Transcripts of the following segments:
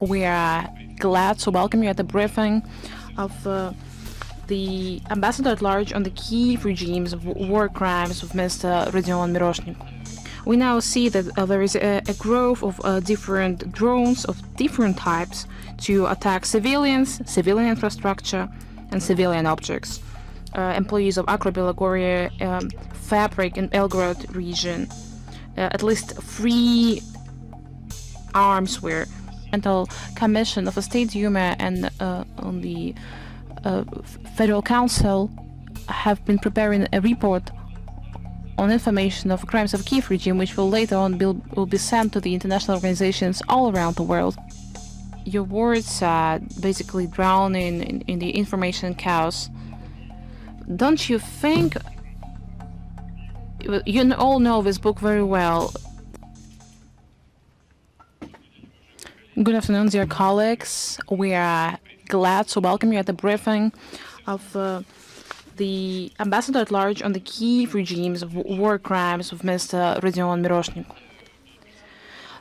We are glad to welcome you at the briefing of the Ambassador at Large on the Kiev regime's war crimes with Mr. Rodion Miroshnik. We now see that there is a growth of different drones of different types to attack civilians, civilian infrastructure, and civilian objects. Employees of Agro-Belagorye fabric in Belgorod region. At least 3 arms were until commission of the State Duma and on the Federal Council have been preparing a report on information of crimes of Kiev regime, which will later on will be sent to the international organizations all around the world. Your words are basically drowning in the information chaos. Don't you think? You all know this book very well. Good afternoon, dear colleagues. We are glad to welcome you at the briefing of the Ambassador at Large on the Kiev regime's war crimes with Mr. Rodion Miroshnik.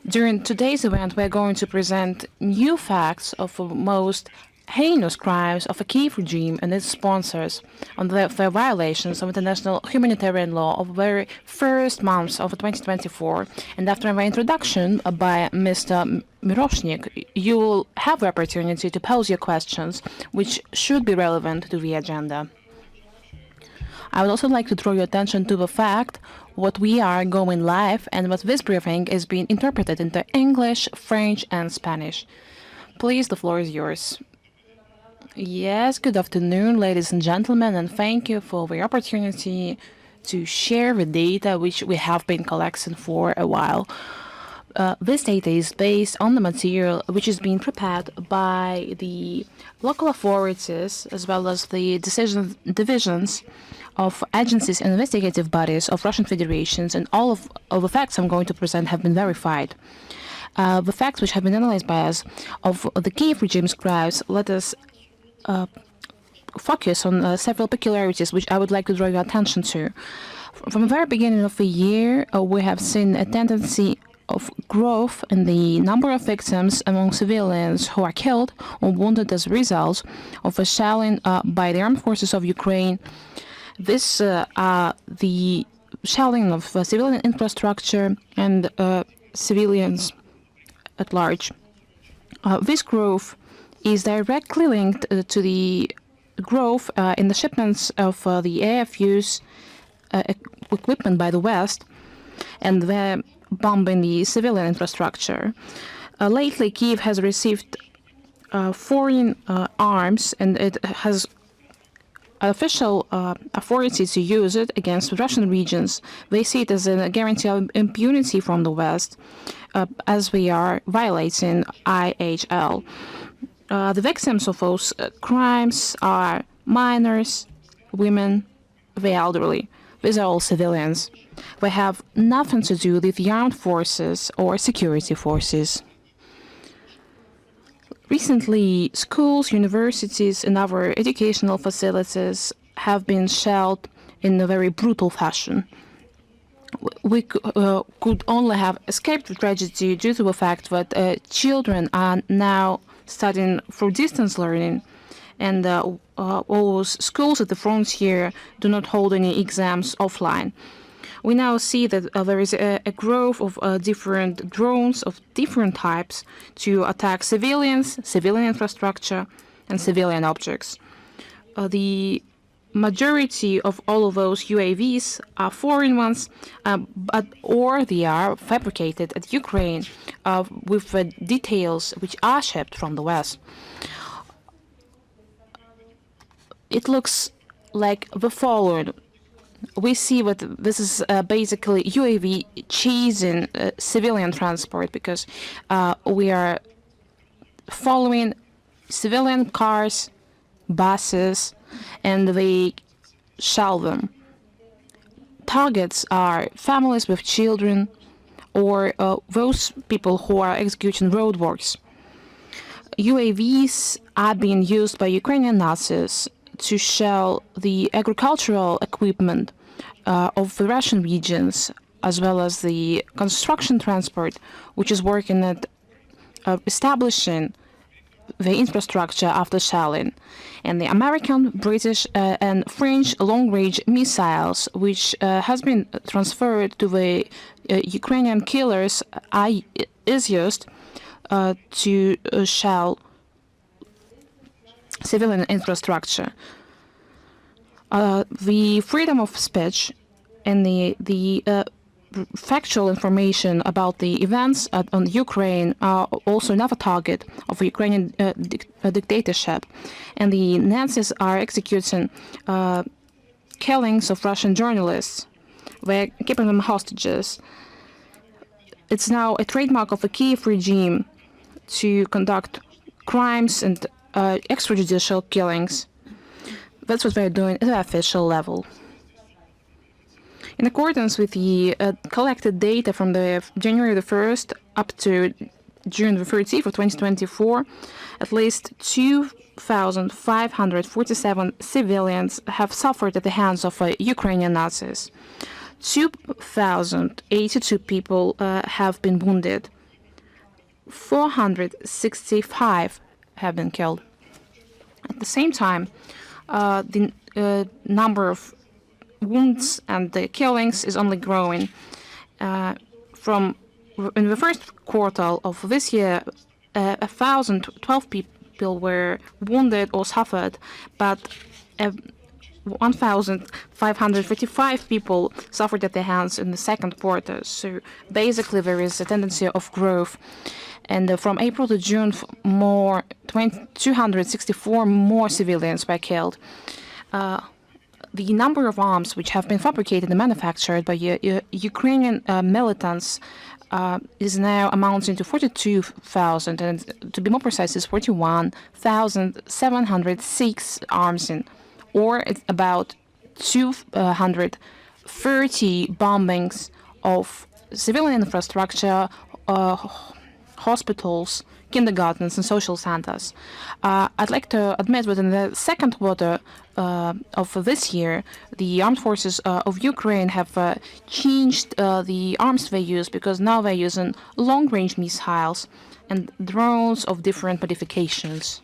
During today's event, we are going to present new facts of the most heinous crimes of the Kiev regime and its sponsors on their violations of international humanitarian law of the very first months of 2024. And after my introduction by Mr. Miroshnik, you will have the opportunity to pose your questions, which should be relevant to the agenda. I would also like to draw your attention to the fact what we are going live and what this briefing is being interpreted into English, French, and Spanish. Please, the floor is yours. Yes, good afternoon, ladies and gentlemen, and thank you for the opportunity to share the data which we have been collecting for a while. This data is based on the material which is being prepared by the local authorities as well as the divisions of agencies and investigative bodies of Russian federations, and all of the facts I'm going to present have been verified. The facts which have been analyzed by us of the Kiev regime's crimes let us focus on several peculiarities which I would like to draw your attention to. From the very beginning of the year, we have seen a tendency of growth in the number of victims among civilians who are killed or wounded as a result of a shelling by the armed forces of Ukraine. This are the shelling of civilian infrastructure and civilians at large. This growth is directly linked to the growth in the shipments of the AFU's equipment by the West and the bombing the civilian infrastructure. Lately, Kiev has received foreign arms, and it has official authority to use it against Russian regions. They see it as a guarantee of impunity from the West, as we are violating IHL. The victims of those crimes are minors, women, the elderly. These are all civilians. They have nothing to do with the armed forces or security forces. Recently, schools, universities, and other educational facilities have been shelled in a very brutal fashion. We could only have escaped the tragedy due to the fact that children are now studying through distance learning, and all schools at the frontier do not hold any exams offline. We now see that there is a growth of different drones of different types to attack civilians, civilian infrastructure, and civilian objects. The majority of all of those UAVs are foreign ones, or they are fabricated at Ukraine with details which are shipped from the West. It looks like the following. We see what this is basically UAV chasing civilian transport, because we are following civilian cars, buses, and they shell them. Targets are families with children or those people who are executing roadworks. UAVs are being used by Ukrainian Nazis to shell the agricultural equipment of the Russian regions, as well as the construction transport, which is working at establishing the infrastructure after shelling. And the American, British, and French long-range missiles, which has been transferred to the Ukrainian killers, is used to shell civilian infrastructure. The freedom of speech and the factual information about the events on Ukraine are also another target of the Ukrainian dictatorship. And the Nazis are executing killings of Russian journalists. They're keeping them hostages. It's now a trademark of the Kiev regime to conduct crimes and extrajudicial killings. That's what they're doing at the official level. In accordance with the collected data from the January the 1st up to June the 13th of 2024, at least 2,547 civilians have suffered at the hands of Ukrainian Nazis. 2,082 people have been wounded. 465 have been killed. At the same time, the number of wounds and the killings is only growing. From in the first quarter of this year, 1,012 people were wounded or suffered, but 1,555 people suffered at their hands in the second quarter. So basically, there is a tendency of growth. And from April to June, 264 more civilians were killed. The number of arms which have been fabricated and manufactured by Ukrainian militants is now amounting to 42,000, and to be more precise, is 41,706 arms, or it's about 230 bombings of civilian infrastructure, hospitals, kindergartens, and social centers. I'd like to admit that in the second quarter of this year, the armed forces of Ukraine have changed the arms they use, because now they're using long-range missiles and drones of different modifications.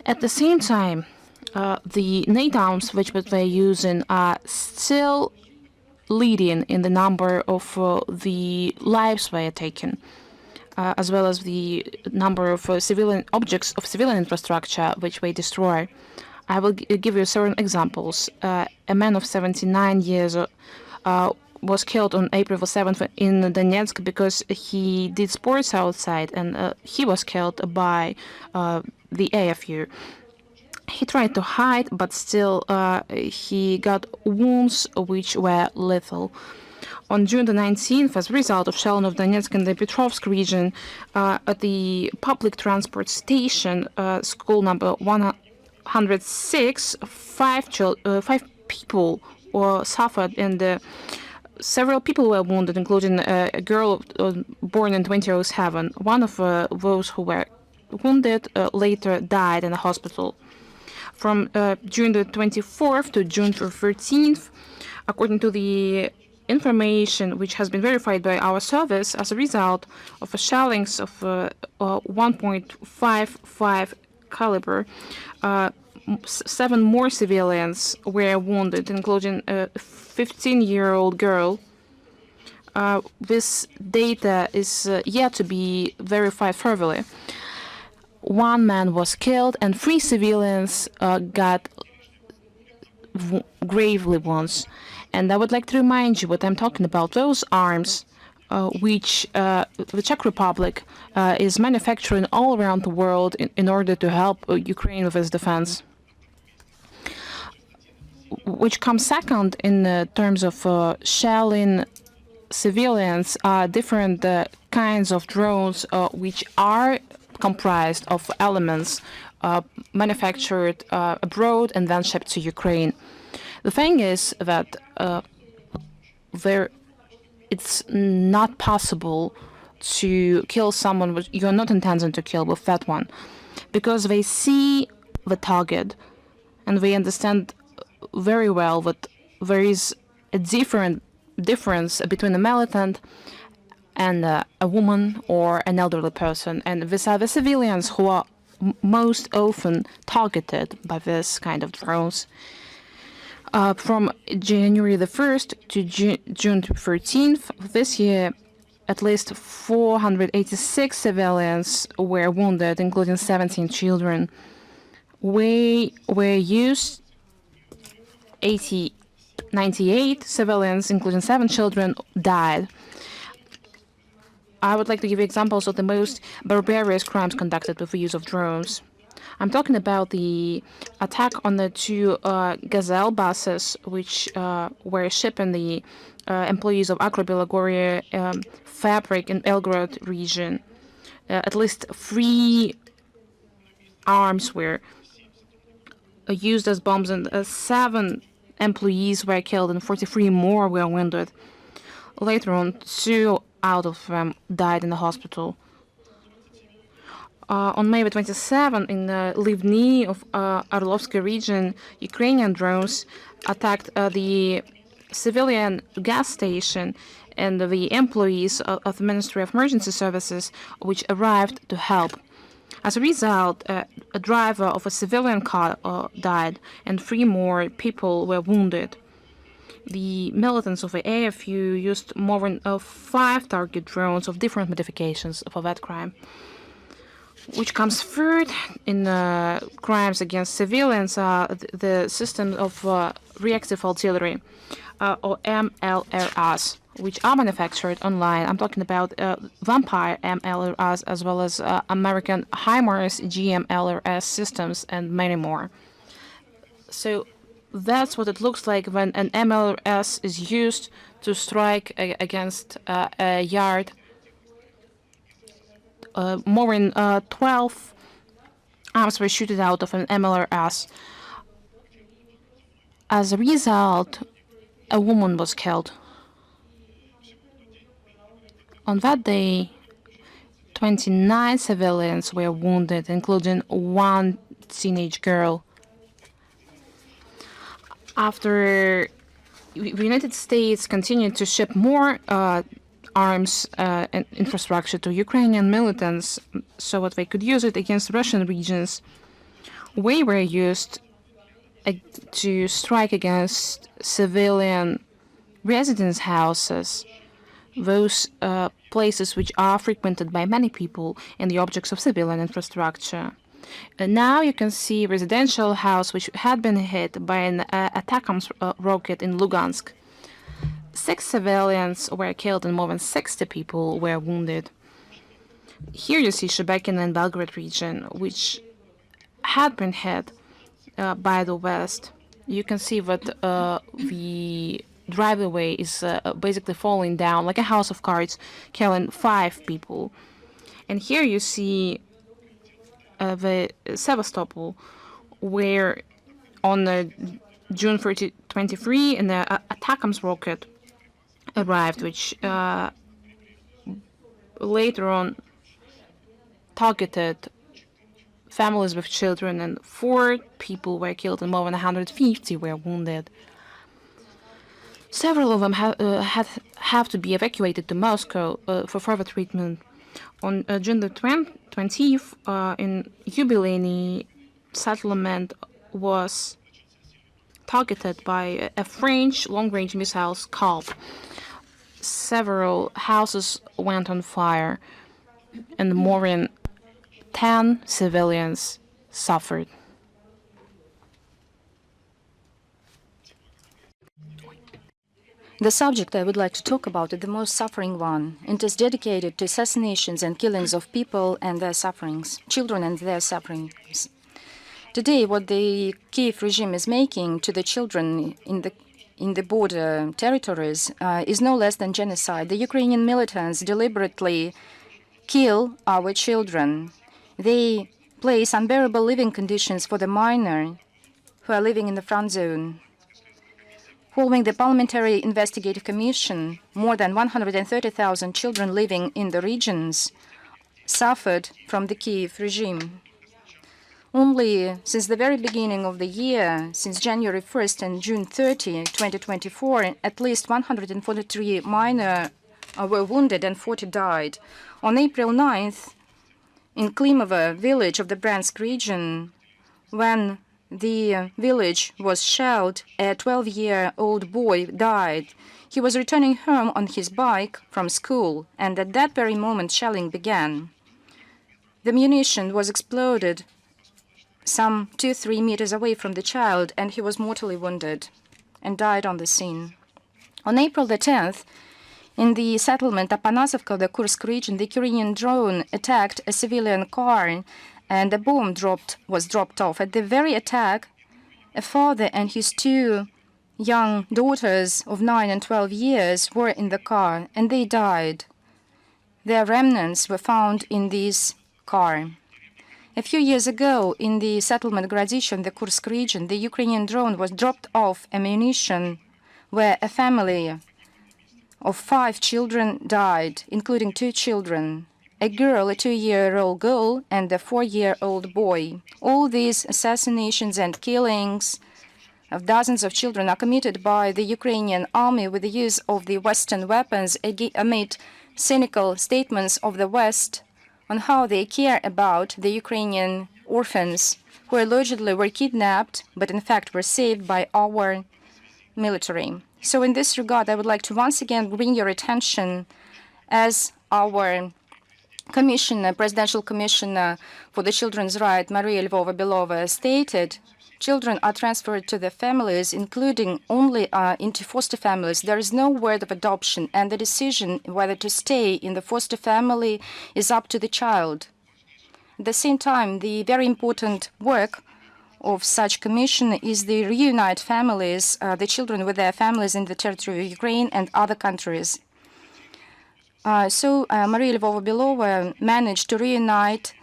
At the same time, the NATO arms which they're using are still leading in the number of the lives they are taking, as well as the number of civilian objects of civilian infrastructure which they destroy. I will give you certain examples. A man of 79 years was killed on April 7th in Donetsk because he did sports outside, and he was killed by the AFU. He tried to hide, but still he got wounds which were lethal. On June the 19th, as a result of shelling of Donetsk and the Petrovsk region, at the public transport station, school number 106, five people suffered, and several people were wounded, including a girl born in 2007. One of those who were wounded later died in a hospital. From June the 24th to June the 13th, according to the information which has been verified by our service, as a result of shellings of 1.55 caliber, 7 more civilians were wounded, including a 15-year-old girl. This data is yet to be verified furtherly. 1 man was killed and 3 civilians got gravely wounds. And I would like to remind you what I'm talking about. Those arms which the Czech Republic is manufacturing all around the world in order to help Ukraine with its defense. Which comes second in terms of shelling civilians are different kinds of drones which are comprised of elements manufactured abroad and then shipped to Ukraine. The thing is that it's not possible to kill someone which you're not intending to kill with that one, because they see the target and they understand very well that there is a difference between a militant and a woman or an elderly person. And these are the civilians who are most often targeted by this kind of drones. From January the 1st to June 13th this year, at least 486 civilians were wounded, including 17 children. We were used 98 civilians, including 7 children, died. I would like to give you examples of the most barbarous crimes conducted with the use of drones. I'm talking about the attack on the 2 Gazelle buses, which were shipping the employees of Agro-Belagorye fabric in Belgrade region. At least 3 arms were used as bombs, and 7 employees were killed and 43 more were wounded. Later on, 2 out of them died in the hospital. On May 27, in the Livni of Orlovsky region, Ukrainian drones attacked the civilian gas station and the employees of the Ministry of Emergency Services, which arrived to help. As a result, a driver of a civilian car died, and 3 more people were wounded. The militants of the AFU used more than 5 target drones of different modifications for that crime. Which comes third in crimes against civilians are the system of reactive artillery, or MLRS, which are manufactured online. I'm talking about Vampire MLRS, as well as American HIMARS GMLRS systems, and many more. So that's what it looks like when an MLRS is used to strike against a yard. More than 12 arms were shot out of an MLRS. As a result, a woman was killed. On that day, 29 civilians were wounded, including 1 teenage girl. After the United States continued to ship more arms and infrastructure to Ukrainian militants so that they could use it against Russian regions, we were used to strike against civilian residence houses, those places which are frequented by many people and the objects of civilian infrastructure. And now you can see a residential house which had been hit by an ATACMS rocket in Lugansk. 6 civilians were killed and more than 60 people were wounded. Here you see Shebekin and Belgrade region, which had been hit by the West. You can see that the driveway is basically falling down like a house of cards, killing 5 people. And here you see the Sevastopol, where on June 23, an ATACMS rocket arrived, which later on targeted families with children, and 4 people were killed and more than 150 were wounded. Several of them have to be evacuated to Moscow for further treatment. On June the 20th, in Yubileny, settlement was targeted by a French long-range missile Scalp. Several houses went on fire, and more than 10 civilians suffered. The subject I would like to talk about is the most suffering one. It is dedicated to assassinations and killings of people and their sufferings, children and their sufferings. Today, what the Kiev regime is making to the children in the border territories is no less than genocide. The Ukrainian militants deliberately kill our children. They place unbearable living conditions for the minors who are living in the front zone. Following the Parliamentary Investigative Commission, more than 130,000 children living in the regions suffered from the Kiev regime. Only since the very beginning of the year, since January 1st and June 30, 2024, at least 143 minor were wounded and 40 died. On April 9th, in Klimovo village of the Bryansk region, when the village was shelled, a 12-year-old boy died. He was returning home on his bike from school, and at that very moment shelling began. The munition was exploded some 2-3 meters away from the child, and he was mortally wounded and died on the scene. On April the 10th, in the settlement Apanasovka, the Kursk region, the Ukrainian drone attacked a civilian car, and a bomb was dropped off. At the very attack, a father and his 2 young daughters of 9 and 12 years were in the car, and they died. Their remnants were found in this car. A few years ago, in the settlement Gradisha in the Kursk region, the Ukrainian drone was dropped off ammunition where a family of 5 children died, including 2 children, a girl, a 2-year-old girl, and a 4-year-old boy. All these assassinations and killings of dozens of children are committed by the Ukrainian army with the use of the Western weapons amid cynical statements of the West on how they care about the Ukrainian orphans who allegedly were kidnapped, but in fact were saved by our military. So in this regard, I would like to once again bring your attention, as our commissioner, presidential commissioner for the children's rights, Maria Lvova-Belova, stated, children are transferred to their families, including only into foster families. There is no word of adoption, and the decision whether to stay in the foster family is up to the child. At the same time, the very important work of such commission is the reunite families, the children with their families in the territory of Ukraine and other countries. So Maria Lvova-Belova managed to reunite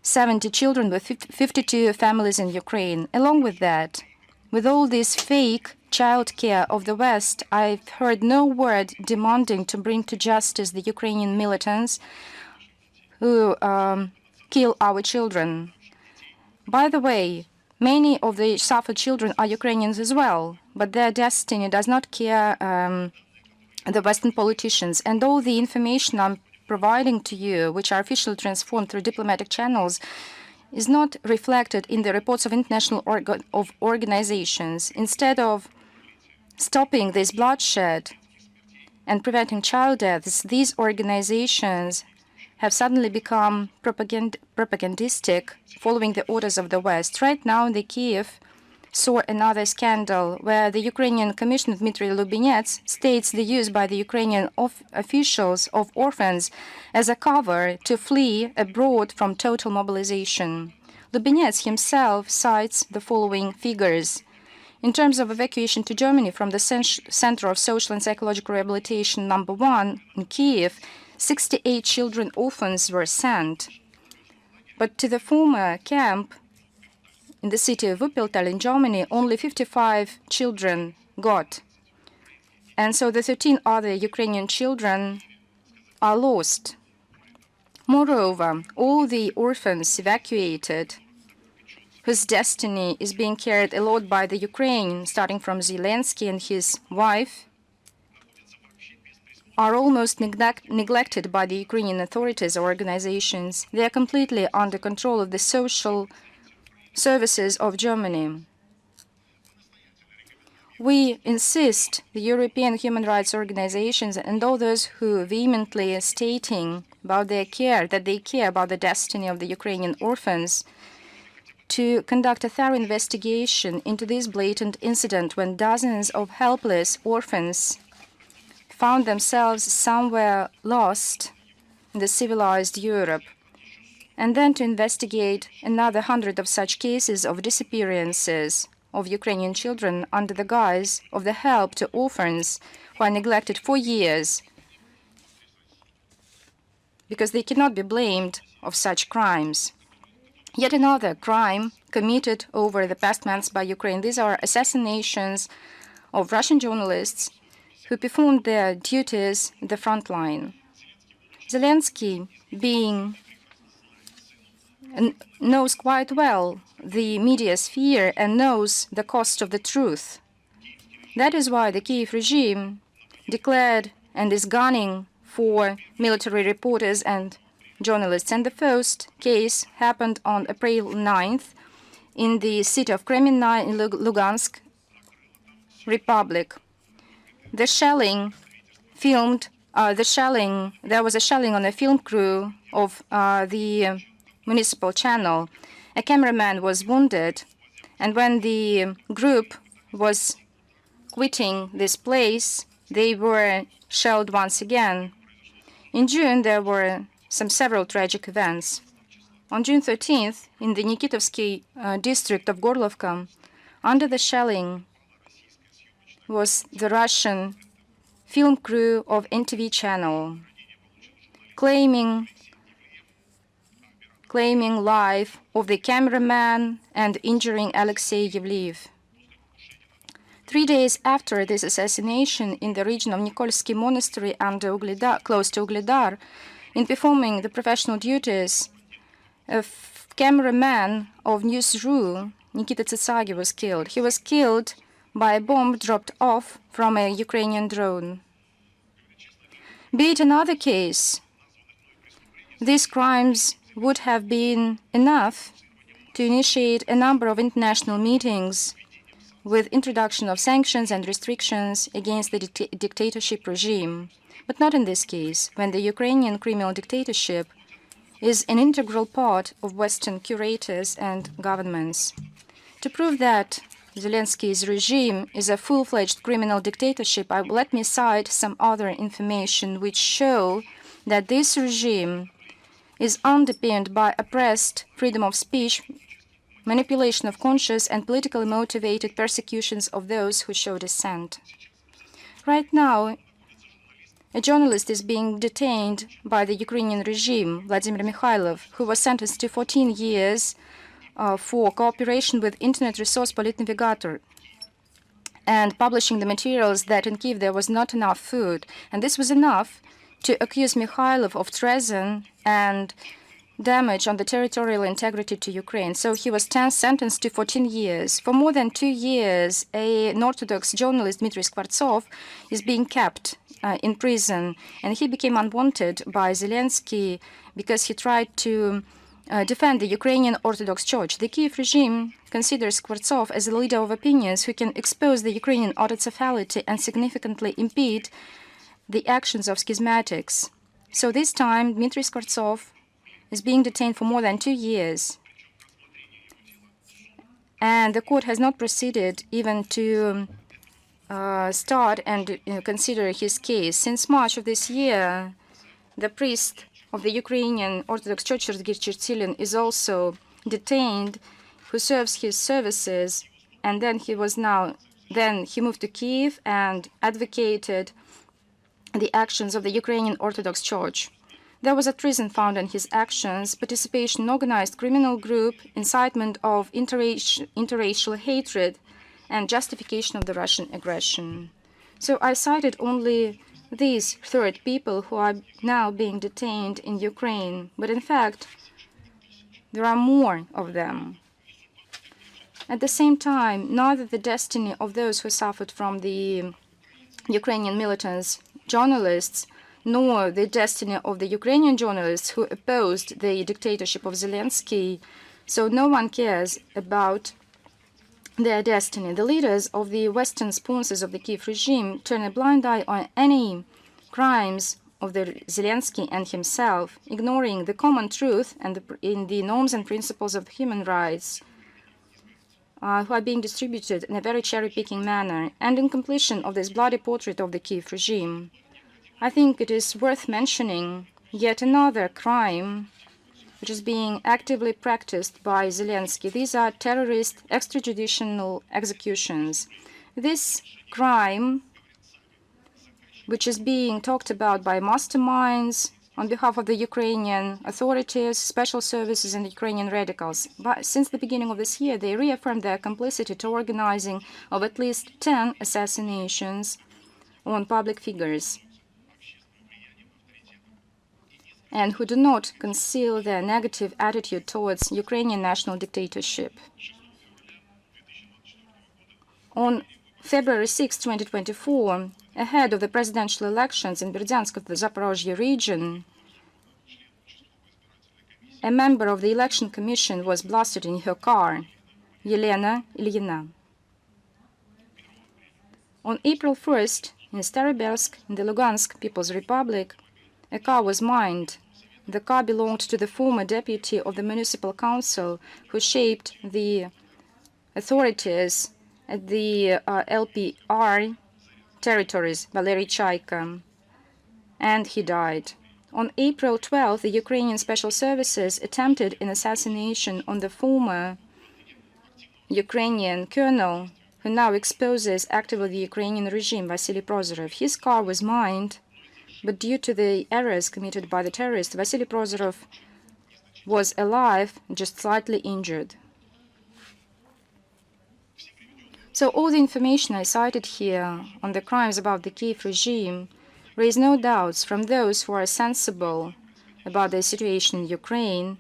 70 children with 52 families in Ukraine. Along with that, with all this fake child care of the West, I've heard no word demanding to bring to justice the Ukrainian militants who kill our children. By the way, many of the suffered children are Ukrainians as well, but their destiny does not care the Western politicians. And all the information I'm providing to you, which are officially transformed through diplomatic channels, is not reflected in the reports of international organizations. Instead of stopping this bloodshed and preventing child deaths, these organizations have suddenly become propagandistic, following the orders of the West. Right now, the Kiev saw another scandal where the Ukrainian Commissioner Dmitry Lubinets states the use by the Ukrainian officials of orphans as a cover to flee abroad from total mobilization. Lubinets himself cites the following figures. In terms of evacuation to Germany from the Center of Social and Psychological Rehabilitation number 1 in Kiev, 68 children orphans were sent. But to the former camp in the city of Wuppertal in Germany, only 55 children got. And so the 13 other Ukrainian children are lost. Moreover, all the orphans evacuated, whose destiny is being carried aloud by the Ukraine, starting from Zelensky and his wife, are almost neglected by the Ukrainian authorities or organizations. They are completely under control of the social services of Germany. We insist the European human rights organizations and all those who vehemently are stating about their care, that they care about the destiny of the Ukrainian orphans, to conduct a thorough investigation into this blatant incident when dozens of helpless orphans found themselves somewhere lost in the civilized Europe, and then to investigate another 100 of such cases of disappearances of Ukrainian children under the guise of the help to orphans who are neglected for years, because they cannot be blamed of such crimes. Yet another crime committed over the past months by Ukraine. These are assassinations of Russian journalists who performed their duties at the front line. Zelensky knows quite well the media sphere and knows the cost of the truth. That is why the Kiev regime declared and is gunning for military reporters and journalists. And the first case happened on April 9th in the city of Kremenna in Lugansk Republic. The shelling filmed, there was a shelling on a film crew of the municipal channel. A cameraman was wounded, and when the group was quitting this place, they were shelled once again. In June, there were several tragic events. On June 13th, in the Nikitovsky district of Gorlovka, under the shelling was the Russian film crew of NTV channel, claiming life of the cameraman and injuring Alexei Yevleev. 3 days after this assassination in the region of Nikolsky Monastery under close to Ugledar, in performing the professional duties, a cameraman of News.ru, Nikita Tsitsagi, was killed. He was killed by a bomb dropped off from a Ukrainian drone. Be it another case, these crimes would have been enough to initiate a number of international meetings with introduction of sanctions and restrictions against the dictatorship regime. But not in this case, when the Ukrainian criminal dictatorship is an integral part of Western curators and governments. To prove that Zelensky's regime is a full-fledged criminal dictatorship, let me cite some other information which show that this regime is underpinned by oppressed freedom of speech, manipulation of conscience, and politically motivated persecutions of those who show dissent. Right now, a journalist is being detained by the Ukrainian regime, Vladimir Mikhailov, who was sentenced to 14 years for cooperation with Internet resource Politnavigator and publishing the materials that in Kiev there was not enough food. And this was enough to accuse Mikhailov of treason and damage on the territorial integrity to Ukraine. So he was sentenced to 14 years. For more than 2 years, an Orthodox journalist, Dmitry Skvartsov, is being kept in prison, and he became unwanted by Zelensky because he tried to defend the Ukrainian Orthodox Church. The Kiev regime considers Skvartsov as a leader of opinions who can expose the Ukrainian autocephality and significantly impede the actions of schismatics. So this time, Dmitry Skvartsov is being detained for more than 2 years. And the court has not proceeded even to start and consider his case. Since March of this year, the priest of the Ukrainian Orthodox Church, Sergei Chertsilin, is also detained, who serves his services, and then he moved to Kiev and advocated the actions of the Ukrainian Orthodox Church. There was a treason found in his actions, participation in organized criminal group, incitement of interracial hatred, and justification of the Russian aggression. So I cited only these third people who are now being detained in Ukraine, but in fact, there are more of them. At the same time, neither the destiny of those who suffered from the Ukrainian militants, journalists, nor the destiny of the Ukrainian journalists who opposed the dictatorship of Zelensky, so no one cares about their destiny. The leaders of the Western sponsors of the Kiev regime turn a blind eye on any crimes of the Zelensky and himself, ignoring the common truth and in the norms and principles of human rights, who are being distributed in a very cherry-picking manner, and in completion of this bloody portrait of the Kiev regime. I think it is worth mentioning yet another crime which is being actively practiced by Zelensky. These are terrorist extrajudicial executions. This crime, which is being talked about by masterminds on behalf of the Ukrainian authorities, special services, and Ukrainian radicals. But since the beginning of this year, they reaffirmed their complicity to organizing of at least 10 assassinations on public figures, and who do not conceal their negative attitude towards Ukrainian national dictatorship. On February 6, 2024, ahead of the presidential elections in Berdyansk of the Zaporozhye region, a member of the election commission was blasted in her car, Yelena Ilyina. On April 1st, in Starobersk, in the Lugansk People's Republic, a car was mined. The car belonged to the former deputy of the municipal council who shaped the authorities at the LPR territories, Valery Chaika, and he died. On April 12th, the Ukrainian Special Services attempted an assassination on the former Ukrainian colonel who now exposes actively the Ukrainian regime, Vasily Prozorov. His car was mined, but due to the errors committed by the terrorists, Vasily Prozorov was alive, just slightly injured. So all the information I cited here on the crimes about the Kiev regime raise no doubts from those who are sensible about the situation in Ukraine.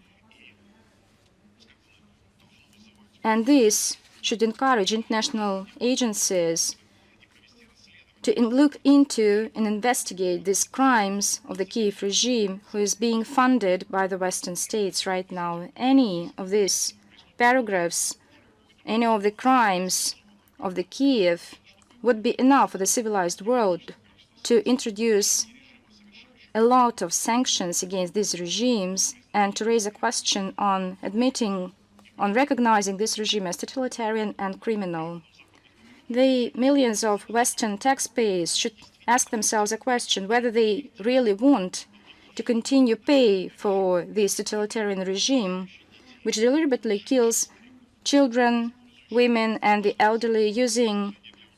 And this should encourage international agencies to look into and investigate these crimes of the Kiev regime, who is being funded by the Western states right now. Any of these paragraphs, any of the crimes of the Kiev would be enough for the civilized world to introduce a lot of sanctions against these regimes and to raise a question on recognizing this regime as totalitarian and criminal. The millions of Western taxpayers should ask themselves a question whether they really want to continue pay for this totalitarian regime, which deliberately kills children, women, and the elderly, using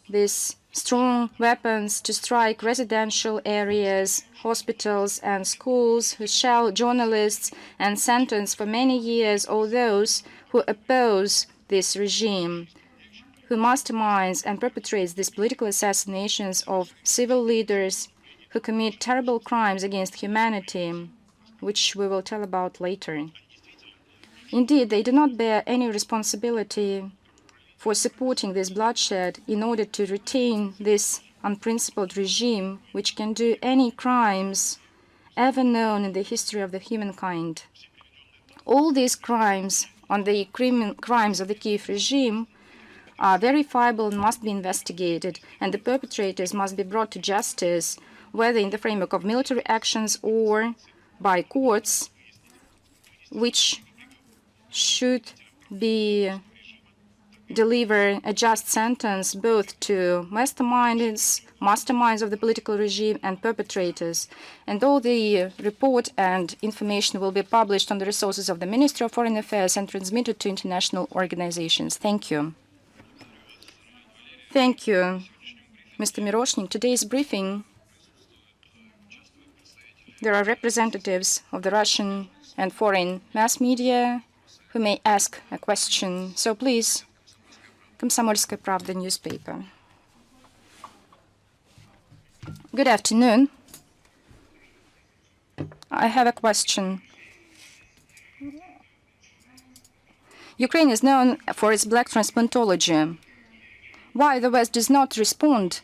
these strong weapons to strike residential areas, hospitals, and schools, who shell journalists and sentence for many years all those who oppose this regime, who masterminds and perpetrates these political assassinations of civil leaders, who commit terrible crimes against humanity, which we will tell about later. Indeed, they do not bear any responsibility for supporting this bloodshed in order to retain this unprincipled regime, which can do any crimes ever known in the history of the humankind. All these crimes on the crimes of the Kiev regime are verifiable and must be investigated, and the perpetrators must be brought to justice, whether in the framework of military actions or by courts, which should deliver a just sentence both to masterminds of the political regime and perpetrators. And all the report and information will be published on the resources of the Ministry of Foreign Affairs and transmitted to international organizations. Thank you. Thank you, Mr. Miroshnik. Today's briefing, there are representatives of the Russian and foreign mass media who may ask a question. So please, Komsomolskaya Pravda newspaper. Good afternoon. I have a question. Ukraine is known for its black transplantology. Why the West does not respond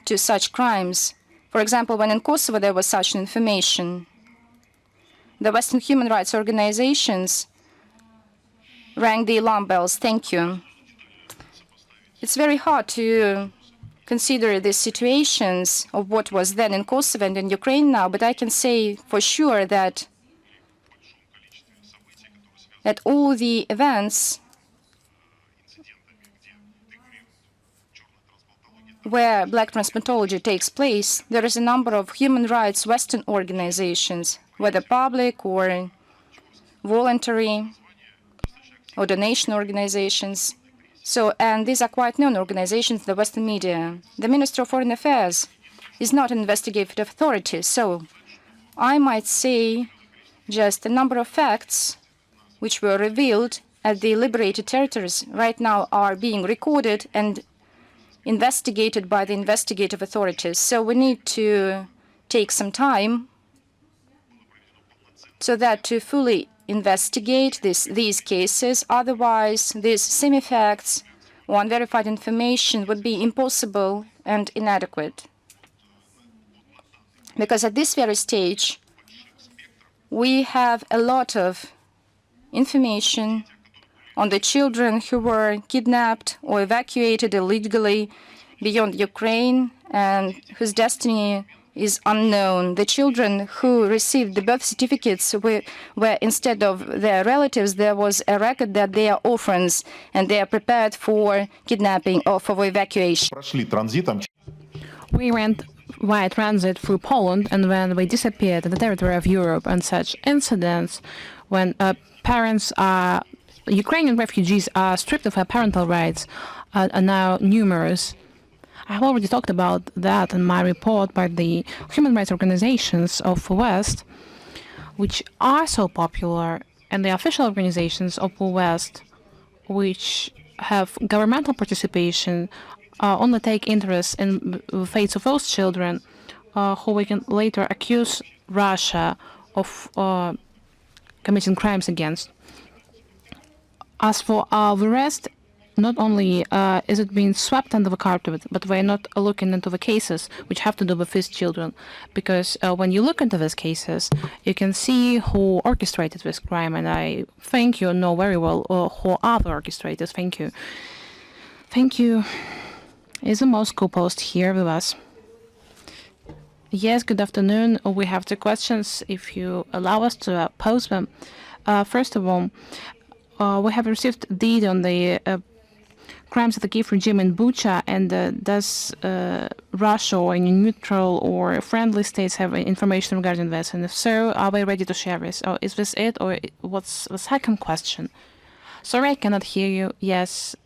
to such crimes? For example, when in Kosovo there was such information, the Western human rights organizations rang the alarm bells. Thank you. It's very hard to consider the situations of what was then in Kosovo and in Ukraine now, but I can say for sure that at all the events where black transplantology takes place, there is a number of human rights Western organizations, whether public or voluntary or donation organizations. And these are quite known organizations in the Western media. The Minister of Foreign Affairs is not an investigative authority, so I might say just a number of facts which were revealed at the liberated territories right now are being recorded and investigated by the investigative authorities. So we need to take some time so that to fully investigate these cases. Otherwise, these semi-facts or unverified information would be impossible and inadequate. Because at this very stage, we have a lot of information on the children who were kidnapped or evacuated illegally beyond Ukraine and whose destiny is unknown. The children who received the birth certificates where instead of their relatives, there was a record that they are orphans and they are prepared for kidnapping or for evacuation. We went via transit through Poland, and when we disappeared in the territory of Europe, and such incidents when Ukrainian refugees are stripped of their parental rights are now numerous. I have already talked about that in my report by the human rights organizations of the West, which are so popular, and the official organizations of the West, which have governmental participation, only take interest in the fates of those children who we can later accuse Russia of committing crimes against. As for the rest, not only is it being swept under the carpet, but we're not looking into the cases which have to do with these children. Because when you look into these cases, you can see who orchestrated this crime, and I think you know very well who are the orchestrators. Thank you. Thank you. Is the Moscow Post here with us? Yes, good afternoon. We have two questions, if you allow us to pose them. First of all, we have received data on the crimes of the Kiev regime in Bucha, and does Russia or any neutral or friendly states have information regarding this? And if so, are they ready to share this? Or is this it, or what's the second question? Sorry, I cannot hear you. Yes.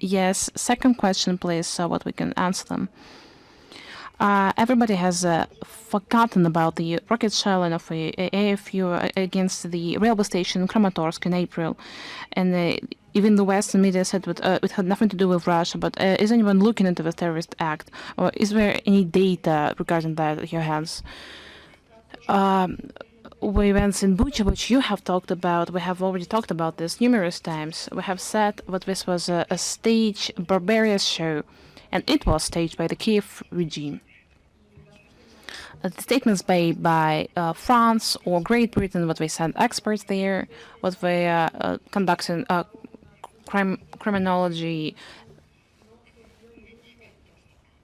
Yes, second question, please, so what we can answer them. Everybody has forgotten about the rocket shelling of the AFU against the railway station in Kramatorsk in April. And even the Western media said it had nothing to do with Russia. But is anyone looking into the terrorist act? Or is there any data regarding that in your hands? The events in Bucha, which you have talked about, we have already talked about this numerous times. We have said that this was a stage barbarous show, and it was staged by the Kiev regime. The statements made by France or Great Britain, what they sent experts there, what they conducting criminology.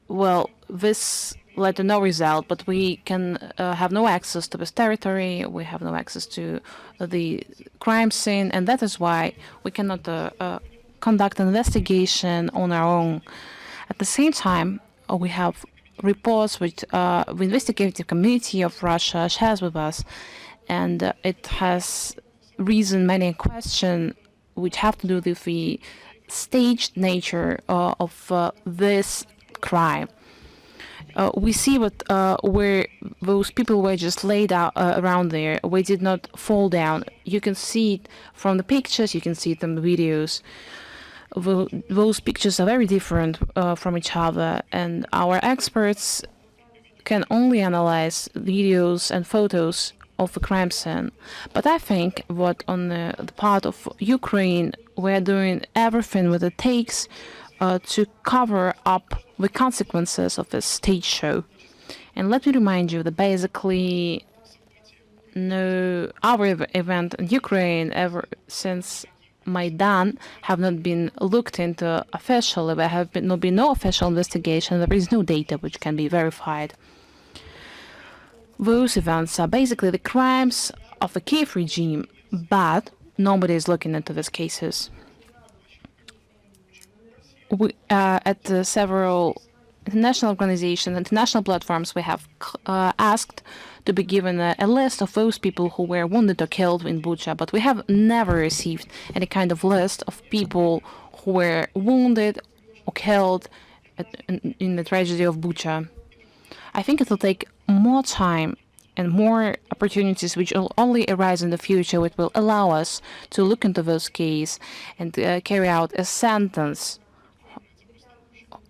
Well, this led to no result, but we can have no access to this territory. We have no access to the crime scene, and that is why we cannot conduct an investigation on our own. At the same time, we have reports which the investigative community of Russia shares with us, and it has risen many questions which have to do with the staged nature of this crime. We see where those people were just laid out around there. We did not fall down. You can see it from the pictures. You can see it in the videos. Those pictures are very different from each other, and our experts can only analyze videos and photos of the crime scene. But I think what on the part of Ukraine, we're doing everything what it takes to cover up the consequences of this stage show. And let me remind you that basically no other event in Ukraine ever since Maidan have not been looked into officially. There have been no official investigation. There is no data which can be verified. Those events are basically the crimes of the Kiev regime, but nobody is looking into these cases. We, at several international organizations, international platforms, we have asked to be given a list of those people who were wounded or killed in Bucha, but we have never received any kind of list of people who were wounded or killed in the tragedy of Bucha. I think it will take more time and more opportunities which will only arise in the future, which will allow us to look into those cases and carry out a sentence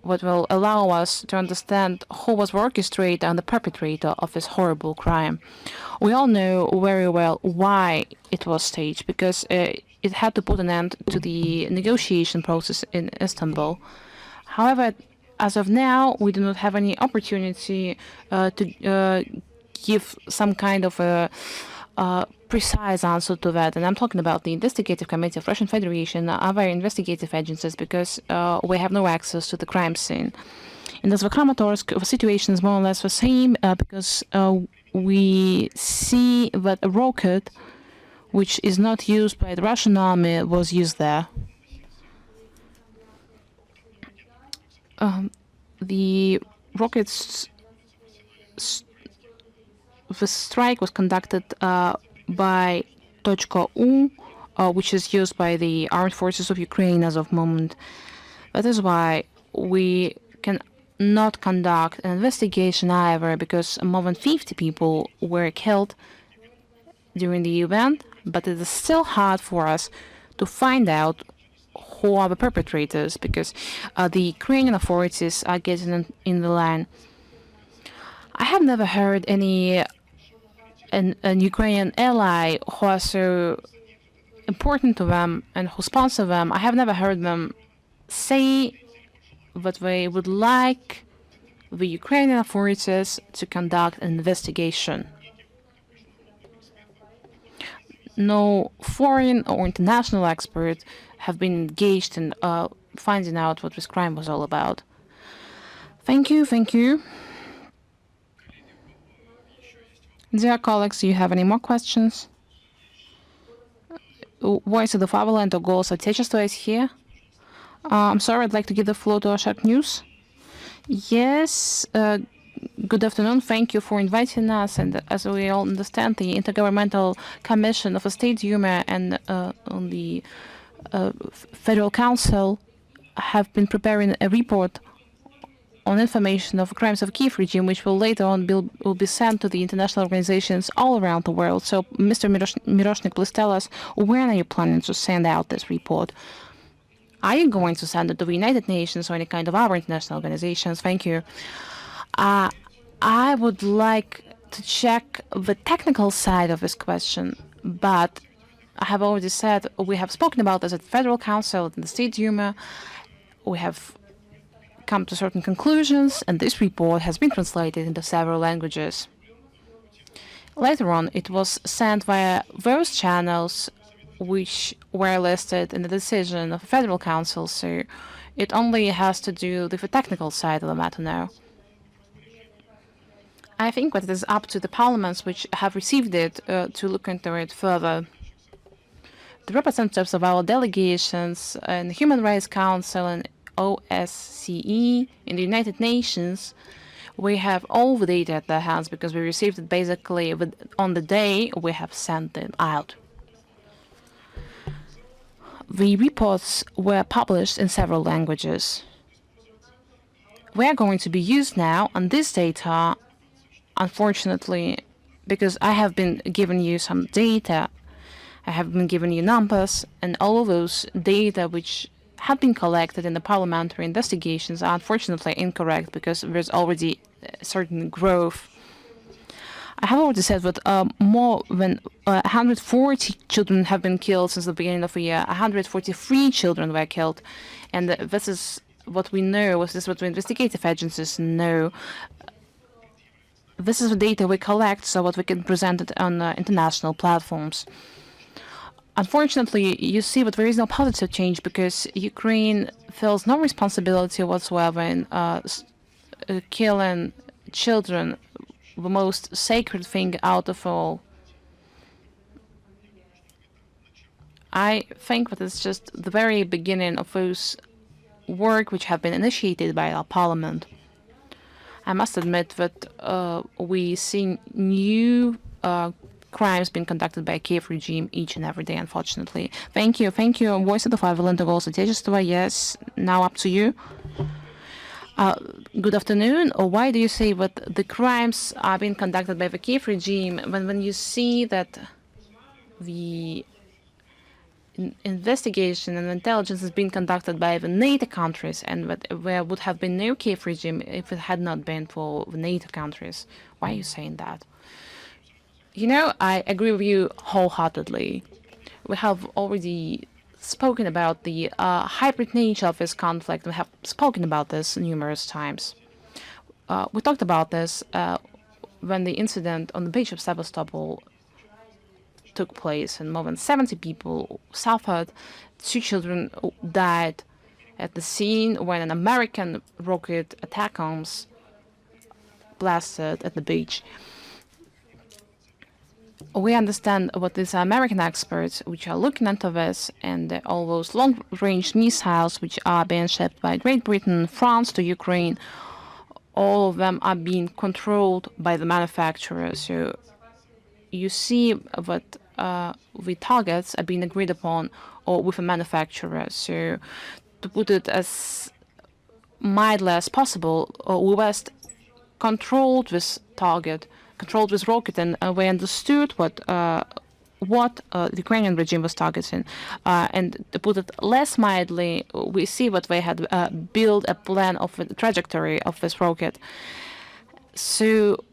what will allow us to understand who was the orchestrator and the perpetrator of this horrible crime. We all know very well why it was staged, because it had to put an end to the negotiation process in Istanbul. However, as of now, we do not have any opportunity to give some kind of a precise answer to that. And I'm talking about the investigative committee of Russian Federation, other investigative agencies, because we have no access to the crime scene. In the Kramatorsk, the situation is more or less the same, because we see that a rocket, which is not used by the Russian army, was used there. The rockets, the strike was conducted by Tochka U, which is used by the armed forces of Ukraine as of moment. That is why we can not conduct an investigation either, because more than 50 people were killed during the event, but it is still hard for us to find out who are the perpetrators, because the Ukrainian authorities are getting in the line. I have never heard any an Ukrainian ally who are so important to them and who sponsor them. I have never heard them say that they would like the Ukrainian authorities to conduct an investigation. No foreign or international expert have been engaged in finding out what this crime was all about. Thank you, thank you. Dear colleagues, do you have any more questions? Voice of the Fatherland or Голос Отечества is here. I'm sorry, I'd like to give the floor to Ashak News. Yes, good afternoon. Thank you for inviting us. And as we all understand, the Intergovernmental Commission of the State Duma and on the Federal Council have been preparing a report on information of crimes of Kiev regime, which will later on will be sent to the international organizations all around the world. So, Mr. Miroshnik, please tell us, when are you planning to send out this report? Are you going to send it to the United Nations or any kind of other international organizations? Thank you. I would like to check the technical side of this question, but I have already said we have spoken about this at the Federal Council and the State Duma. We have come to certain conclusions, and this report has been translated into several languages. Later on, it was sent via those channels which were listed in the decision of the Federal Council, so it only has to do with the technical side of the matter now. I think that it is up to the parliaments which have received it to look into it further. The representatives of our delegations in the Human Rights Council and OSCE in the United Nations, we have all the data at their hands because we received it basically on the day we have sent them out. The reports were published in several languages. We are going to be used now on this data, unfortunately, because I have been giving you some data. I have been giving you numbers, and all of those data which have been collected in the parliamentary investigations are unfortunately incorrect because there's already a certain growth. I have already said that more than 140 children have been killed since the beginning of the year. 143 children were killed, and this is what we know. This is what the investigative agencies know. This is the data we collect, so what we can present it on international platforms. Unfortunately, you see that there is no positive change because Ukraine feels no responsibility whatsoever in killing children, the most sacred thing out of all. I think that it's just the very beginning of those work which have been initiated by our parliament. I must admit that we see new crimes being conducted by Kiev regime each and every day, unfortunately. Thank you. Thank you. Voice of the Fatherland of Голос Отечества. Yes, now up to you. Good afternoon. Why do you say that the crimes are being conducted by the Kiev regime when you see that the investigation and intelligence is being conducted by the NATO countries, and that there would have been no Kiev regime if it had not been for the NATO countries. Why are you saying that? I agree with you wholeheartedly. We have already spoken about the hybrid nature of this conflict. We have spoken about this numerous times. We talked about this when the incident on the beach of Sevastopol took place, and more than 70 people suffered. 2 children died at the scene when an American rocket attack arms blasted at the beach. We understand what these American experts, which are looking into this, and all those long-range missiles which are being shipped by Great Britain, France to Ukraine, all of them are being controlled by the manufacturers. So you see that the targets are being agreed upon or with a manufacturer. So to put it as mildly as possible, we West controlled this target, controlled this rocket, and we understood what the Ukrainian regime was targeting. And to put it less mildly, we see that they had built a plan of the trajectory of this rocket. So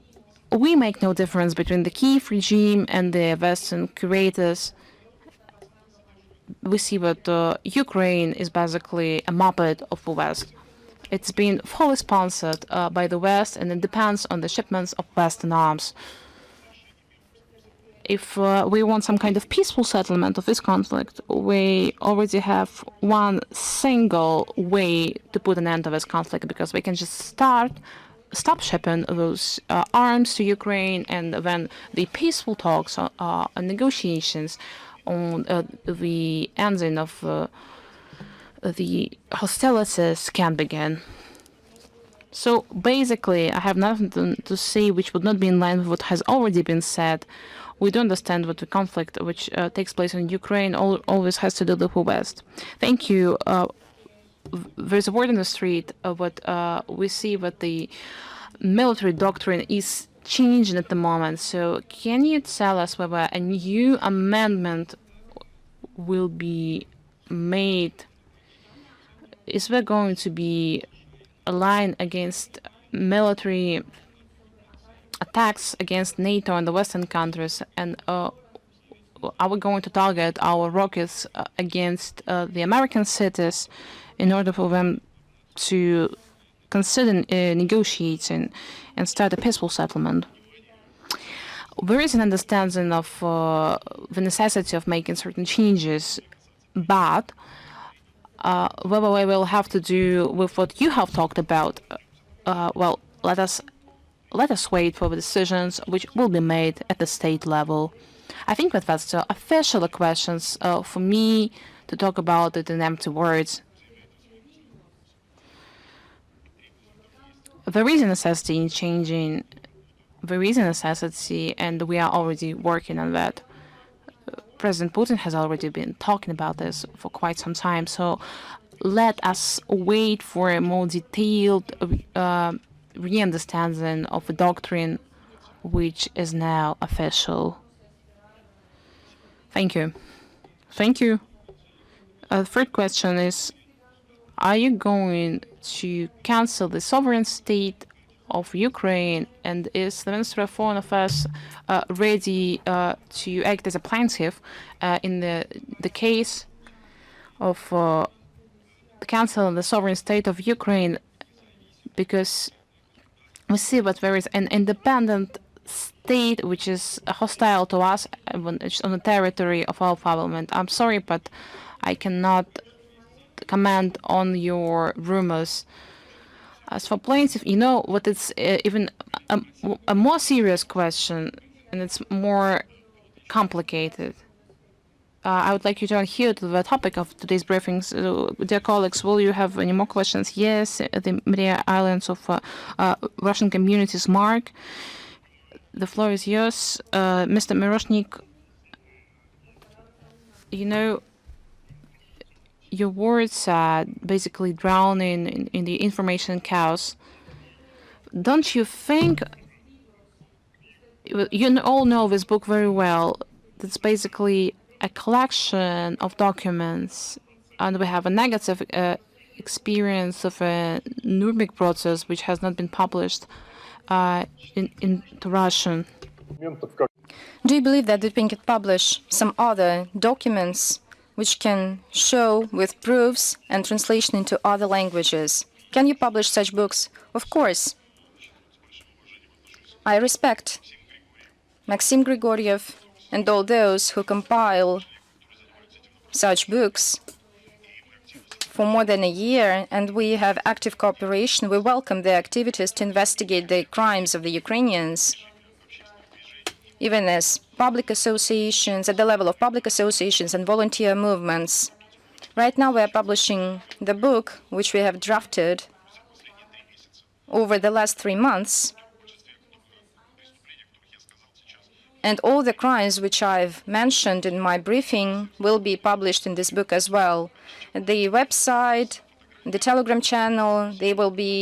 we make no difference between the Kiev regime and the Western curators. We see that Ukraine is basically a muppet of the West. It's been fully sponsored by the West, and it depends on the shipments of Western arms. If we want some kind of peaceful settlement of this conflict, we already have one single way to put an end to this conflict, because we can just stop shipping those arms to Ukraine, and then the peaceful talks and negotiations on the ending of the hostilities can begin. So basically, I have nothing to say which would not be in line with what has already been said. We do understand what the conflict which takes place in Ukraine always has to do with the West. Thank you. There's a word in the street, but we see that the military doctrine is changing at the moment. So can you tell us whether a new amendment will be made? Is there going to be a line against military attacks against NATO and the Western countries? And are we going to target our rockets against the American cities in order for them to consider negotiating and start a peaceful settlement? There is an understanding of the necessity of making certain changes, but whether we will have to do with what you have talked about, well, let us wait for the decisions which will be made at the state level. I think that that's the official questions for me to talk about it in empty words. There is a necessity in changing. There is a necessity, and we are already working on that. President Putin has already been talking about this for quite some time, so let us wait for a more detailed re-understanding of the doctrine which is now official. Thank you. Thank you. The third question is, are you going to cancel the sovereign state of Ukraine, and is the Minister of Foreign Affairs ready to act as a plaintiff in the case of canceling the sovereign state of Ukraine? Because we see that there is an independent state which is hostile to us on the territory of our parliament. I'm sorry, but I cannot comment on your rumors. As for plaintiff, you know what? It's even a more serious question, and it's more complicated. I would like you to adhere to the topic of today's briefings. Dear colleagues, will you have any more questions? Yes, the Maria Islands of Russian communities. Mark, the floor is yours. Mr. Miroshnik, you know, your words are basically drowning in the information chaos. Don't you think, you all know this book very well, that's basically a collection of documents, and we have a negative experience of a Nuremberg process, which has not been published into Russian. Do you believe that we can publish some other documents which can show with proofs and translation into other languages? Can you publish such books? Of course. I respect Maxim Grigoriev and all those who compile such books for more than a year, and we have active cooperation. We welcome their activities to investigate the crimes of the Ukrainians, even as public associations, at the level of public associations and volunteer movements. Right now we are publishing the book which we have drafted over the last 3 months, and all the crimes which I've mentioned in my briefing will be published in this book as well. The website, the Telegram channel, they will be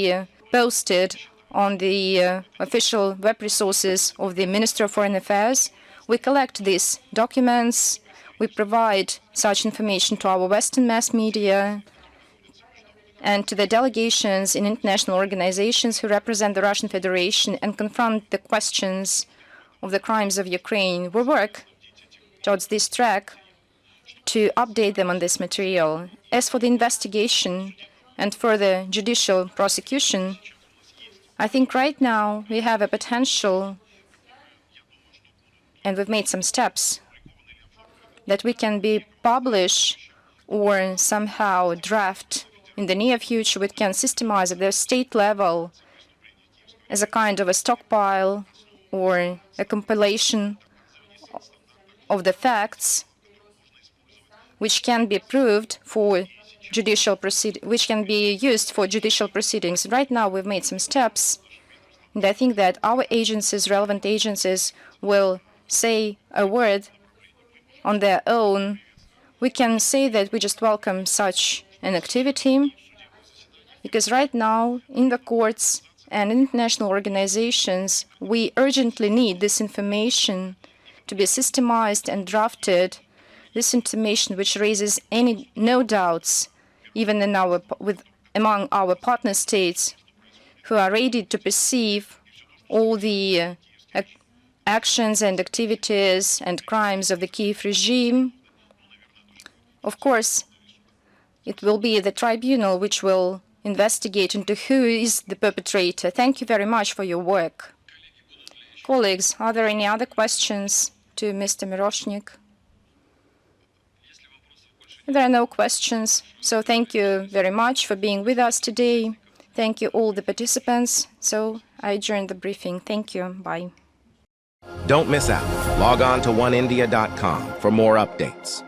posted on the official web resources of the Ministry of Foreign Affairs. We collect these documents, we provide such information to our Western mass media and to the delegations in international organizations who represent the Russian Federation and confront the questions of the crimes of Ukraine. We work towards this track to update them on this material. As for the investigation and further judicial prosecution, I think right now we have a potential, and we've made some steps, that we can be published or somehow draft in the near future. We can systemize at the state level as a kind of a stockpile or a compilation of the facts which can be proved for judicial which can be used for judicial proceedings. Right now we've made some steps, and I think that our agencies, relevant agencies, will say a word on their own. We can say that we just welcome such an activity, because right now in the courts and international organizations, we urgently need this information to be systemized and drafted, this information which raises no doubts, even in among our partner states who are ready to perceive all the actions and activities and crimes of the Kiev regime. Of course, it will be the tribunal which will investigate into who is the perpetrator. Thank you very much for your work. Colleagues, are there any other questions to Mr. Miroshnik? There are no questions, so thank you very much for being with us today. Thank you all the participants. So I adjourn the briefing. Thank you. Bye. Don't miss out. Log on to oneindia.com for more updates.